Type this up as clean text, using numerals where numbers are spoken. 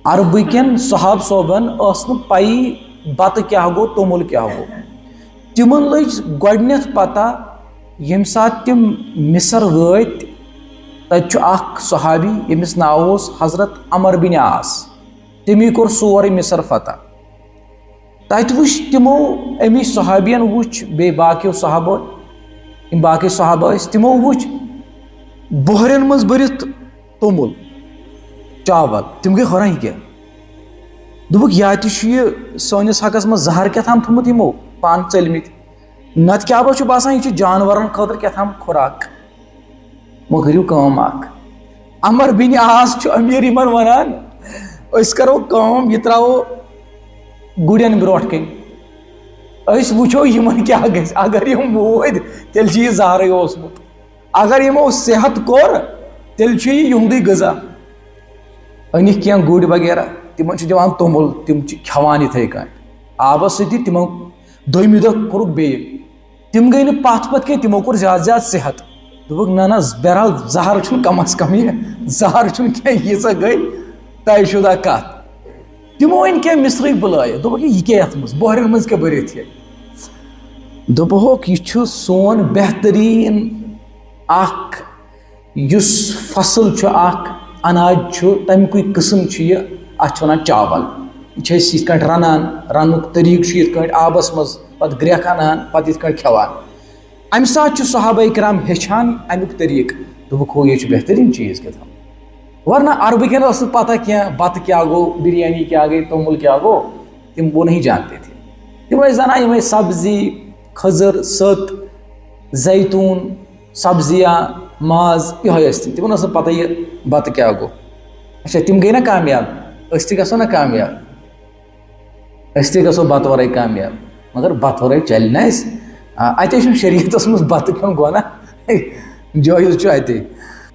عربکین صحاب صوبن پائی بتہ کیا گو تومل کیا گو تمن لج گۄڈنیتھ پتہ یم سات تم مصر وٲتۍ تتہِ چھُ اکھ صحابی ییٚمِس ناو اوس حضرت عمر بن عاص تمی کوٚر سورُے مصر فتح تتہِ وٕچھ تمو امی صحابین وٕچھ بیٚیہِ باقیو صحابو یم باقی صحابہ ٲسۍ تمو وٕچھ بۄہرٮ۪ن منٛز بٔرِتھ توٚمُل چاول تم گٔے حٲران یہِ کیٛاہ دوٚپُکھ یا تہِ چھُ یہِ سٲنِس حقس منٛز زہر کیٛاہ تھام تھوٚمُت یمو پانہٕ ژٔلمٕتۍ نتہٕ کیٛاہ با چھُ باسان یہِ چھُ جانورن خٲطرٕ کیٛاہ تھام خوراک وۄنۍ کٔرِو کٲم اکھ عمر بن عاص چھُ امیر یمن ونان أسۍ کرو کٲم یہِ تراوو گُرٮ۪ن برونٛٹھ کَنۍ أسۍ وٕچھو یمن کیٛاہ گژھِ اگر یِم موٗدۍ تیٚلہِ چھُ یہِ زہرٕے اوسمُت اگر یمو صحت کوٚر تیٚلہِ چھُ یہِ یِہُنٛدُے غذا أنِکھ کینٛہہ گُرۍ وغیرہ تمن چھِ دِوان توٚمُل تِم چھِ کھٮ۪وان یِتھٕے کٔنۍ آبس سۭتی تِمو دوٚیمہِ دۄہ کوٚرُکھ بیٚیہِ تِم گٔے نہٕ پتھ پتھ کینٛہہ تِمو کوٚر زیادٕ زیادٕ صحت دوٚپُکھ نہ بہرحال زہر چھُنہٕ کم از کم یہِ زہر چھُنہٕ کینٛہہ ییٖژاہ گٔے طے شُدہ کتھ تِمو أنۍ کینٛہہ مصرٕکۍ بُلٲیِتھ دوٚپُکھ یہِ کیٛاہ یتھ منٛز بۄہرٮ۪ن منٛز کیٛاہ بٔرِتھ یہِ دوٚپہوکھ یہِ چھُ سون بہتریٖن اکھ یُس فصل چھُ اکھ اناج چھُ تمیُکُے قٕسم چھُ یہِ اتھ چھِ ونان چاول یہِ چھِ أسۍ یِتھ کٲٹھۍ رنان رننُک طریٖقہٕ چھُ یِتھ کٲٹھۍ آبس منٛز پتہٕ گرٮ۪کھ انان پتہٕ یِتھ کٲٹھۍ کھٮ۪وان امہِ ساتہٕ چھُ صحابہ کرام ہیٚچھان امیُک طریٖقہٕ دوٚپُکھ ہو یہِ چھُ بہتریٖن چیٖز کیٛاہ تھام ورنہ عربکٮ۪ن ٲس نہٕ پتہ کینٛہہ بتہٕ کیٛاہ گوٚو بریانی کیٛاہ گٔے توٚمُل کیٛاہ گوٚو تِم وہ نہیں جانتے تھے تِم ٲسۍ زانان یِمے سبزی کھٔزٕر سٔت زیتوٗن سبزیاں ماز یِہوے ٲسۍ تِم تِمن ٲس نہٕ پتہ یہِ بتہٕ کیٛاہ گوٚو اچھا تِم گٔے نا کامیاب أسۍ تہِ گژھو نا کامیاب أسۍ تہِ گژھو بتہٕ ورٲے کامیاب مگر بتہٕ ورٲے چلہِ نہ اَسہِ اتے چھُنہٕ شریعتس منٛز بتہٕ کھیوٚن گۄناہ جٲیز چھُ اتے